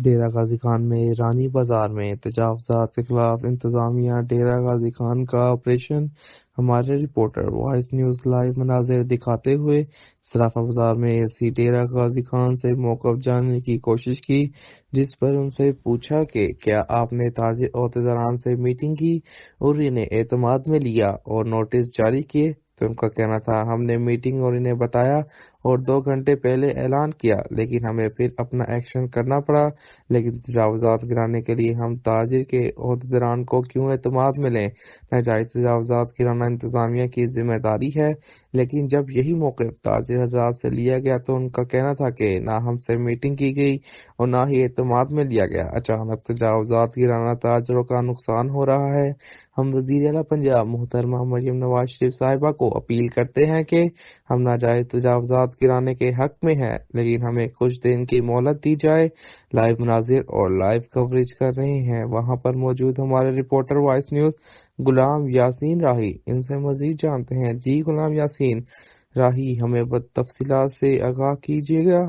ڈیرہ غازی خان میں رانی بازار میں تجاوزات کے خلاف انتظامیہ ڈیرہ غازی خان کا آپریشن۔ ہمارے رپورٹر وائس نیوز لائیو مناظر دکھاتے ہوئے صرافہ بازار میں اے ڈیرہ غازی خان سے موقف جاننے کی کوشش کی، جس پر ان سے پوچھا کہ کیا آپ نے تاجر عہدیداران سے میٹنگ کی اور انہیں اعتماد میں لیا اور نوٹس جاری کیے؟ تو ان کا کہنا تھا ہم نے میٹنگ اور انہیں بتایا اور 2 گھنٹے پہلے اعلان کیا، لیکن ہمیں پھر اپنا ایکشن کرنا پڑا۔ لیکن تجاوزات گرانے کے لیے ہم تاجر کے عہدیداران کو کیوں اعتماد میں لیں؟ ناجائز تجاوزات گرانا انتظامیہ کی ذمہ داری ہے، لیکن جب یہی موقف تاجر حضرات سے لیا گیا تو ان کا کہنا تھا کہ نہ ہم سے میٹنگ کی گئی اور نہ ہی اعتماد میں لیا گیا۔ اچانک تجاوزات گرانا تاجروں کا نقصان ہو رہا ہے۔ ہم وزیر اعلیٰ پنجاب محترمہ مریم نواز شریف صاحبہ کو اپیل کرتے ہیں کہ ہم ناجائز تجاوزات گرانے کے حق میں ہیں، لیکن ہمیں کچھ دن کی مہلت دی جائے۔ لائیو مناظر اور لائیو کوریج کر رہے ہیں وہاں پر موجود ہمارے reporter voice news Ghulam Yasin راہی۔ ان سے مزید جانتے ہیں۔ جی غلام یاسین راہی، ہمیں تفصیلات سے آگاہ کیجیے گا۔